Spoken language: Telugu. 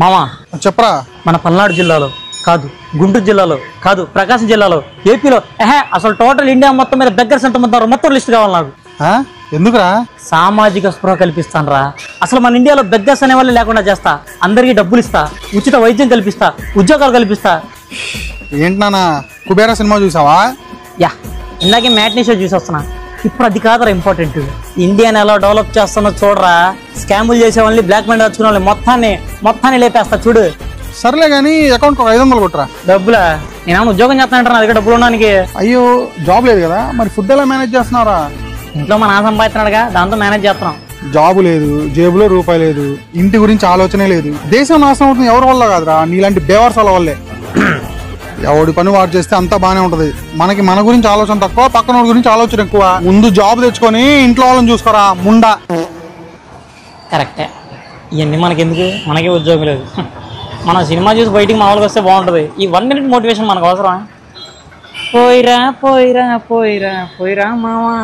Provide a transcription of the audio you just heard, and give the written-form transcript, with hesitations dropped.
మామా చెప్పరా. మన పల్నాడు జిల్లాలో కాదు, గుంటూరు జిల్లాలో కాదు, ప్రకాశం జిల్లాలో, ఏపీలో అసలు టోటల్ ఇండియా మొత్తం మీద బెగ్గర్స్ ఎంతమంది ఉన్నారు మొత్తం లిస్ట్ కావాలి నాకు. ఎందుకురా? సామాజిక స్పృహ కల్పిస్తాను రా. అసలు మన ఇండియాలో బెగ్గర్స్ అనే వాళ్ళు లేకుండా చేస్తా, అందరికీ డబ్బులు ఇస్తా, ఉచిత వైద్యం కల్పిస్తా, ఉద్యోగాలు కల్పిస్తా. ఏంటి నాన్న కుబేరా సినిమా చూసావా? యా, ఇందాకే మ్యాట్నీ షో చూసి వస్తున్నా. ఇప్పుడు అది కాదురా ఇంపార్టెంట్, ఇండియాని ఎలా డెవలప్ చేస్తున్నా చూడరా. స్కాములు చేసే వాళ్ళని, బ్లాక్ మనీ తెచ్చుకునే వాళ్ళని మొత్తాన్ని లేపేస్తా చూడు. సర్లే కానీ అకౌంట్ 500 కొట్టరా. డబ్బులా? నేనేమన్నా ఉద్యోగం చేస్తానంటారా నా దగ్గర డబ్బులు ఉండడానికి? అయ్యో జాబ్ లేదు కదా, మరి ఫుడ్ ఎలా మేనేజ్ చేస్తున్నారా? ఇంట్లో మా నాన్న సంపాదిస్తున్నాడుగా, దాంతో మేనేజ్ చేస్తున్నాం. జాబు లేదు, జేబులో రూపాయి లేదు, ఇంటి గురించి ఆలోచనే లేదు. దేశం నాశనం అవుతుంది ఎవరి వల్ల కాదురా, నీలాంటి బేవర్స్ వల్లే. ఎవడి పని వాడు చేస్తే అంతా బానే ఉంటది. మనకి మన గురించి ఆలోచన తక్కువ, పక్కన వాడి గురించి ఆలోచన ఎక్కువ. ముందు జాబ్ తెచ్చుకొని ఇంట్లో వాళ్ళని చూసుకోరా ముండా. కరెక్టే, ఇవన్నీ మనకెందుకు, మనకే ఉద్యోగం లేదు. మనం సినిమా చూసి బయటికి మామూలుగా వస్తే బాగుంటుంది. ఈ 1 minute మోటివేషన్ మనకు అవసరం. పోయిరా పోయిరా పోయిరా పోయిరా మావా.